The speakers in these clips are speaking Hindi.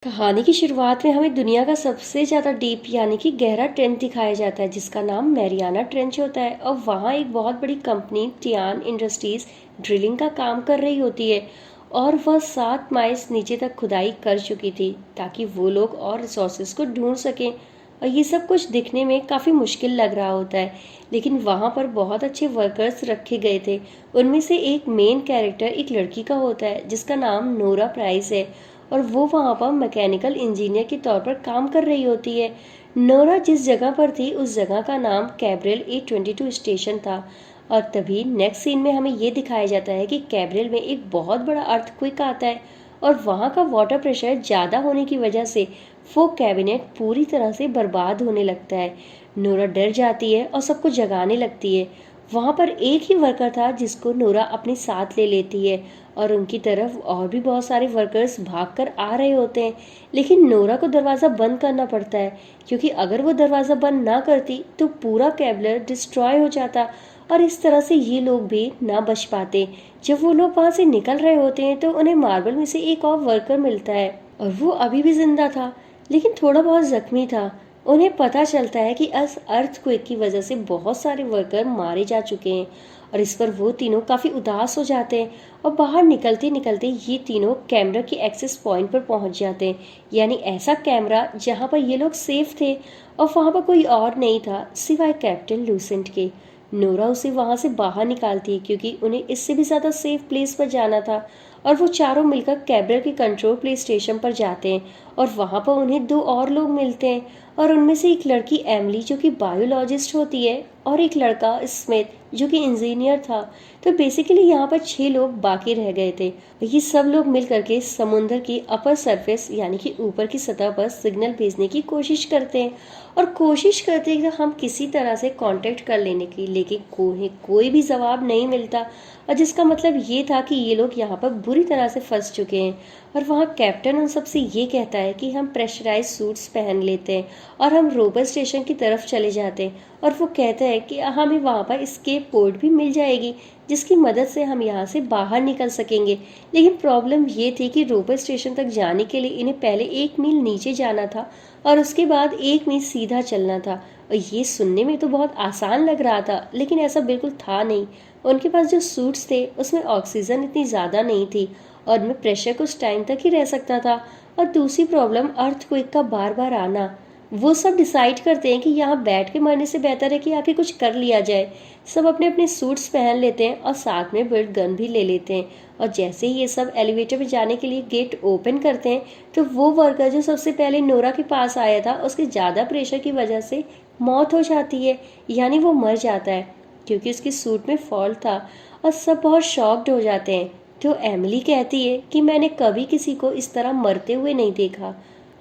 कहानी की शुरुआत में हमें दुनिया का सबसे ज़्यादा डीप यानी कि गहरा ट्रेंच दिखाया जाता है जिसका नाम मैरियाना ट्रेंच होता है। और वहाँ एक बहुत बड़ी कंपनी टियान इंडस्ट्रीज ड्रिलिंग का काम कर रही होती है। और वह 7 माइल्स नीचे तक खुदाई कर चुकी थी ताकि वो लोग और रिसोर्सेज को ढूंढ सकें। और ये सब कुछ दिखने में काफ़ी मुश्किल लग रहा होता है, लेकिन वहाँ पर बहुत अच्छे वर्कर्स रखे गए थे। उनमें से एक मेन कैरेक्टर एक लड़की का होता है जिसका नाम नोरा प्राइस है। और वो वहाँ पर मैकेनिकल इंजीनियर के तौर पर काम कर रही होती है। नोरा जिस जगह पर थी उस जगह का नाम कैब्रियल A22 स्टेशन था। और तभी नेक्स्ट सीन में हमें ये दिखाया जाता है कि कैब्रियल में एक बहुत बड़ा अर्थक्वेक आता है और वहाँ का वाटर प्रेशर ज़्यादा होने की वजह से वो कैबिनेट पूरी तरह से बर्बाद होने लगता है। नोरा डर जाती है और सबको जगाने लगती है। वहाँ पर एक ही वर्कर था जिसको नोरा अपने साथ ले लेती है और उनकी तरफ और भी बहुत सारे वर्कर्स भागकर आ रहे होते हैं। लेकिन नोरा को दरवाज़ा बंद करना पड़ता है, क्योंकि अगर वो दरवाज़ा बंद ना करती तो पूरा कैबलर डिस्ट्रॉय हो जाता और इस तरह से ये लोग भी ना बच पाते। जब वो लोग वहाँ से निकल रहे होते हैं तो उन्हें मार्बल में से एक और वर्कर मिलता है और वो अभी भी जिंदा था, लेकिन थोड़ा बहुत जख्मी था। उन्हें पता चलता है कि इस अर्थक्वेक की वजह से बहुत सारे वर्कर मारे जा चुके हैं और इस पर वो तीनों काफ़ी उदास हो जाते हैं। और बाहर निकलते निकलते ये तीनों कैमरा के एक्सेस पॉइंट पर पहुंच जाते हैं, यानी ऐसा कैमरा जहां पर ये लोग सेफ थे और वहां पर कोई और नहीं था सिवाय कैप्टन लूसेंट के। नोरा उसे वहां से बाहर निकालती है क्योंकि उन्हें इससे भी ज़्यादा सेफ प्लेस पर जाना था। और वो चारों मिलकर कैब्रल के कंट्रोल प्ले स्टेशन पर जाते हैं और वहाँ पर उन्हें दो और लोग मिलते हैं। और उनमें से एक लड़की एमिली जो कि बायोलॉजिस्ट होती है और एक लड़का स्मिथ जो कि इंजीनियर था। तो बेसिकली यहाँ पर 6 लोग बाकी रह गए थे। ये सब लोग मिल करके समुद्र की अपर सरफेस यानी कि ऊपर की सतह पर सिग्नल भेजने की कोशिश करते हैं और कोशिश करते हैं कि हम किसी तरह से कांटेक्ट कर लेने की, लेकिन कोई भी जवाब नहीं मिलता। और जिसका मतलब ये था कि ये लोग यहाँ पर बुरी तरह से फंस चुके हैं। और वहाँ कैप्टन उन सबसे ये कहता है कि हम प्रेशराइज सूट्स पहन लेते हैं और हम रोबर स्टेशन की तरफ चले जाते हैं। और वो कहता है कि हमें वहाँ पर एस्केप पोर्ट भी मिल जाएगी जिसकी मदद से हम यहाँ से बाहर निकल सकेंगे। लेकिन प्रॉब्लम ये थी कि रोबर स्टेशन तक जाने के लिए इन्हें पहले 1 मील नीचे जाना था और उसके बाद 1 मील सीधा चलना था। और ये सुनने में तो बहुत आसान लग रहा था, लेकिन ऐसा बिल्कुल था नहीं। उनके पास जो सूट्स थे उसमें ऑक्सीजन इतनी ज़्यादा नहीं थी और उनमें प्रेशर कुछ टाइम तक ही रह सकता था। और दूसरी प्रॉब्लम अर्थक्वेक का बार बार आना। वो सब डिसाइड करते हैं कि यहाँ बैठ के मरने से बेहतर है कि आके कुछ कर लिया जाए। सब अपने अपने सूट्स पहन लेते हैं और साथ में बिल्ड गन भी ले लेते हैं। और जैसे ही ये सब एलिवेटर में जाने के लिए गेट ओपन करते हैं तो वो वर्कर जो सबसे पहले नोरा के पास आया था उसके ज़्यादा प्रेशर की वजह से मौत हो जाती है, यानी वो मर जाता है क्योंकि उसकी सूट में फॉल्ट था। और सब बहुत शॉक्ड हो जाते हैं। तो एमिली कहती है कि मैंने कभी किसी को इस तरह मरते हुए नहीं देखा।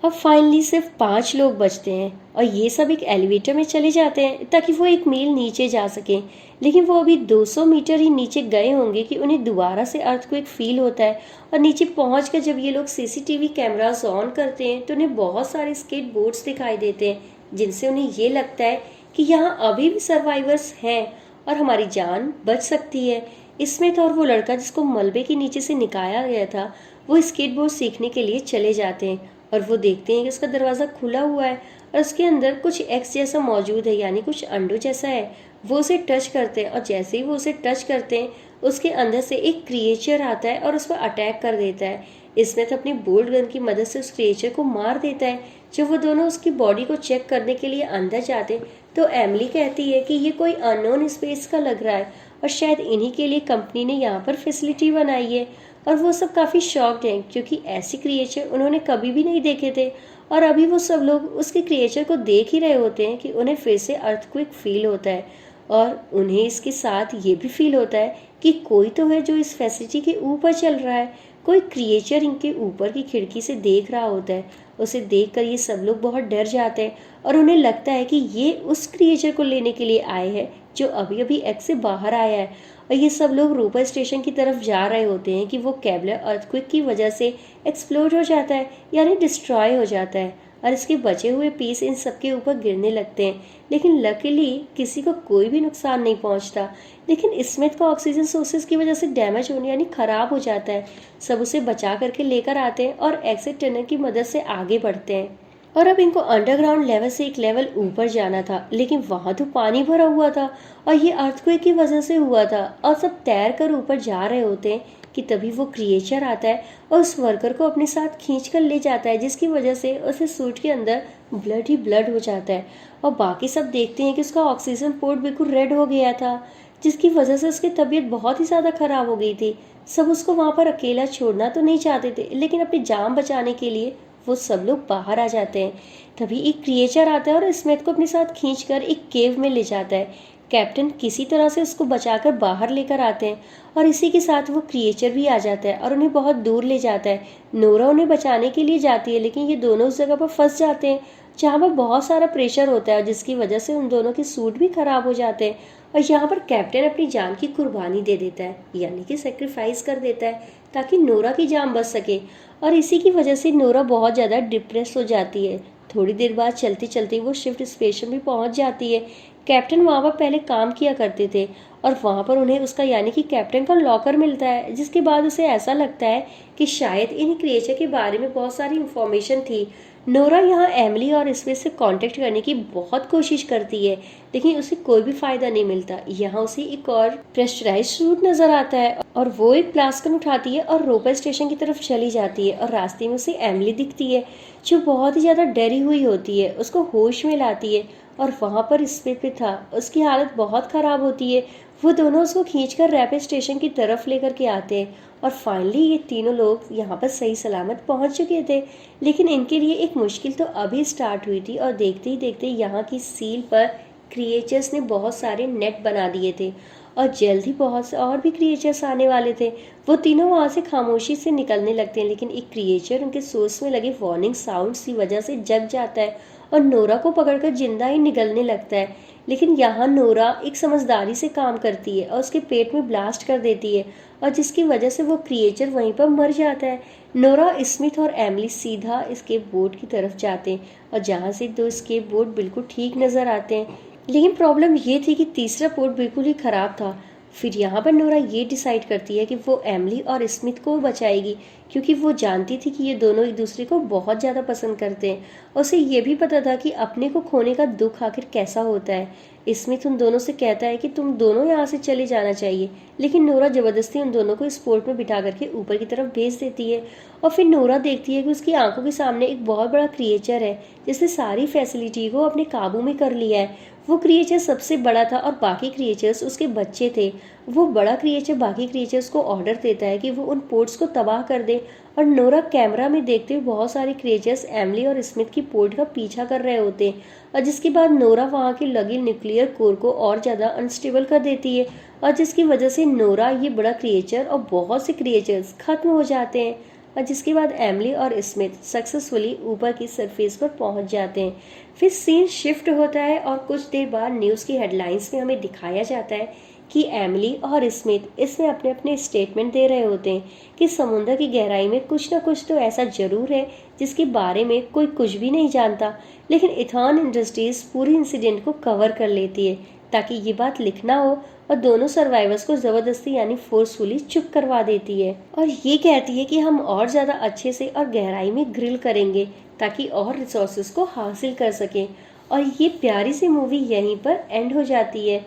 अब फाइनली सिर्फ 5 लोग बचते हैं और ये सब एक एलिवेटर में चले जाते हैं ताकि वो 1 मील नीचे जा सकें। लेकिन वो अभी 200 मीटर ही नीचे गए होंगे कि उन्हें दोबारा से अर्थक्वेक फील होता है। और नीचे पहुंचकर जब ये लोग सीसीटीवी कैमरास ऑन करते हैं तो उन्हें बहुत सारे स्केट बोर्ड्स दिखाई देते हैं जिनसे उन्हें ये लगता है कि यहाँ अभी भी सर्वाइवर्स हैं और हमारी जान बच सकती है। स्मिथ और वो लड़का जिसको मलबे के नीचे से निकाला गया था वो स्केटबोर्ड सीखने के लिए चले जाते हैं और वो देखते हैं कि उसका दरवाज़ा खुला हुआ है और उसके अंदर कुछ एक्स जैसा मौजूद है, यानी कुछ अंडों जैसा है। वो उसे टच करते हैं और जैसे ही वो उसे टच करते हैं उसके अंदर से एक क्रिएचर आता है और उस पर अटैक कर देता है। स्मिथ अपनी बोल्ट गन की मदद से उस क्रिएचर को मार देता है। जब वो दोनों उसकी बॉडी को चेक करने के लिए अंदर जाते हैं तो एमिली कहती है कि ये कोई अननोन स्पेस का लग रहा है और शायद इन्हीं के लिए कंपनी ने यहाँ पर फैसिलिटी बनाई है। और वो सब काफ़ी शॉक्ड हैं क्योंकि ऐसे क्रिएचर उन्होंने कभी भी नहीं देखे थे। और अभी वो सब लोग उसके क्रिएचर को देख ही रहे होते हैं कि उन्हें फिर से अर्थक्वेक फील होता है और उन्हें इसके साथ ये भी फील होता है कि कोई तो है जो इस फैसिलिटी के ऊपर चल रहा है। कोई क्रिएचर इनके ऊपर की खिड़की से देख रहा होता है। उसे देखकर ये सब लोग बहुत डर जाते हैं और उन्हें लगता है कि ये उस क्रिएचर को लेने के लिए आए हैं जो अभी अभी एक्स से बाहर आया है। और ये सब लोग रोपर स्टेशन की तरफ जा रहे होते हैं कि वो कैबलर अर्थक्वेक की वजह से एक्सप्लोड हो जाता है, यानी डिस्ट्रॉय हो जाता है। और इसके बचे हुए पीस इन सबके ऊपर गिरने लगते हैं, लेकिन लकीली किसी को कोई भी नुकसान नहीं पहुंचता। लेकिन स्मिथ का ऑक्सीजन सोर्सेज की वजह से डैमेज होने यानी खराब हो जाता है। सब उसे बचा करके लेकर आते हैं और एग्जिट टनल की मदद से आगे बढ़ते हैं। और अब इनको अंडरग्राउंड लेवल से एक लेवल ऊपर जाना था, लेकिन वहां तो पानी भरा हुआ था और ये अर्थक्वेक की वजह से हुआ था। और सब तैर कर ऊपर जा रहे होते हैं कि तभी वो क्रिएचर आता है और उस वर्कर को अपने साथ खींच कर ले जाता है, जिसकी वजह से उसे सूट के अंदर ब्लड ही ब्लड हो जाता है। और बाकी सब देखते हैं कि उसका ऑक्सीजन पोर्ट बिल्कुल रेड हो गया था, जिसकी वजह से उसकी तबीयत बहुत ही ज़्यादा खराब हो गई थी। सब उसको वहाँ पर अकेला छोड़ना तो नहीं चाहते थे, लेकिन अपनी जान बचाने के लिए वो सब लोग बाहर आ जाते हैं। तभी एक क्रिएचर आता है और स्मिथ को अपने साथ खींचकर एक केव में ले जाता है। कैप्टन किसी तरह से उसको बचाकर बाहर लेकर आते हैं और इसी के साथ वो क्रिएचर भी आ जाता है और उन्हें बहुत दूर ले जाता है। नोरा उन्हें बचाने के लिए जाती है, लेकिन ये दोनों उस जगह पर फंस जाते हैं जहाँ पर बहुत सारा प्रेशर होता है, जिसकी वजह से उन दोनों के सूट भी खराब हो जाते हैं। और यहाँ पर कैप्टन अपनी जान की कुर्बानी दे देता है, यानी कि सेक्रीफाइस कर देता है, ताकि नोरा की जान बच सके। और इसी की वजह से नोरा बहुत ज़्यादा डिप्रेस हो जाती है। थोड़ी देर बाद चलते चलते वो शिफ्ट स्टेशन भी पहुंच जाती है। कैप्टन वहाँ पर पहले काम किया करते थे और वहाँ पर उन्हें उसका यानी कि कैप्टन का लॉकर मिलता है, जिसके बाद उसे ऐसा लगता है कि शायद इन क्रिएचर के बारे में बहुत सारी इंफॉर्मेशन थी। नोरा यहाँ एमिली और स्मिथ से कांटेक्ट करने की बहुत कोशिश करती है, लेकिन उसे कोई भी फायदा नहीं मिलता। यहाँ उसे एक और प्रेशराइज सूट नजर आता है और वो एक प्लास्कन उठाती है और रोपर स्टेशन की तरफ चली जाती है। और रास्ते में उसे एमिली दिखती है, जो बहुत ही ज्यादा डरी हुई होती है। उसको होश में लाती है और वहाँ पर स्मिथ भी था। उसकी हालत बहुत खराब होती है। वो दोनों उसको खींचकर रैपिड स्टेशन की तरफ लेकर के आते हैं और फाइनली ये तीनों लोग यहाँ पर सही सलामत पहुँच चुके थे। लेकिन इनके लिए एक मुश्किल तो अभी स्टार्ट हुई थी और देखते ही देखते यहाँ की सील पर क्रिएचर्स ने बहुत सारे नेट बना दिए थे और जल्द ही बहुत से और भी क्रिएचर्स आने वाले थे। वो तीनों वहाँ से खामोशी से निकलने लगते हैं, लेकिन एक क्रिएचर उनके सोर्स में लगे वार्निंग साउंड्स की वजह से जग जाता है और नोरा को पकड़कर जिंदा ही निगलने लगता है। लेकिन यहाँ नोरा एक समझदारी से काम करती है और उसके पेट में ब्लास्ट कर देती है, और जिसकी वजह से वो क्रिएचर वहीं पर मर जाता है। नोरा, स्मिथ और एमिली सीधा स्केप बोर्ड की तरफ जाते हैं और जहाँ से दो स्केप बोर्ड बिल्कुल ठीक नजर आते हैं, लेकिन प्रॉब्लम ये थी कि तीसरा पोर्ट बिल्कुल ही खराब था। फिर यहाँ पर नोरा ये डिसाइड करती है कि वो एमिली और स्मिथ को बचाएगी, क्योंकि वो जानती थी कि ये दोनों एक दूसरे को बहुत ज़्यादा पसंद करते हैं। और उसे ये भी पता था कि अपने को खोने का दुख आखिर कैसा होता है। स्मिथ उन दोनों से कहता है कि तुम दोनों यहाँ से चले जाना चाहिए, लेकिन नोरा ज़बरदस्ती उन दोनों को इस पोर्ट में बिठा करके ऊपर की तरफ भेज देती है। और फिर नोरा देखती है कि उसकी आंखों के सामने एक बहुत बड़ा क्रिएचर है, जिसने सारी फैसिलिटी को अपने काबू में कर लिया है। वो क्रिएचर सबसे बड़ा था और बाकी क्रिएचर्स उसके बच्चे थे। वो बड़ा क्रिएचर बाकी क्रिएचर्स को ऑर्डर देता है कि वो उन पोर्ट्स को तबाह कर दे, और नोरा कैमरा में देखते हुए बहुत सारे क्रिएचर्स एमिली और स्मिथ की पोर्ट का पीछा कर रहे होते हैं। और जिसके बाद नोरा वहाँ के लगे न्यूक्लियर कोर को और ज़्यादा अनस्टेबल कर देती है, और जिसकी वजह से नोरा, ये बड़ा क्रिएचर और बहुत से क्रिएचर्स खत्म हो जाते हैं। और जिसके बाद एमिली और स्मिथ सक्सेसफुली ऊपर की सरफेस पर पहुंच जाते हैं। फिर सीन शिफ्ट होता है और कुछ देर बाद न्यूज़ की हेडलाइंस में हमें दिखाया जाता है कि एमिली और स्मिथ इसमें अपने अपने स्टेटमेंट दे रहे होते हैं कि समुद्र की गहराई में कुछ ना कुछ तो ऐसा जरूर है जिसके बारे में कोई कुछ भी नहीं जानता। लेकिन इथॉन इंडस्ट्रीज पूरी इंसिडेंट को कवर कर लेती है ताकि ये बात लिखना हो, और दोनों सर्वाइवर्स को ज़बरदस्ती यानी फोर्सफुली चुप करवा देती है और ये कहती है कि हम और ज़्यादा अच्छे से और गहराई में ग्रिल करेंगे ताकि और रिसोर्सेज को हासिल कर सकें। और ये प्यारी सी मूवी यहीं पर एंड हो जाती है।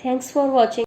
Thanks for watching.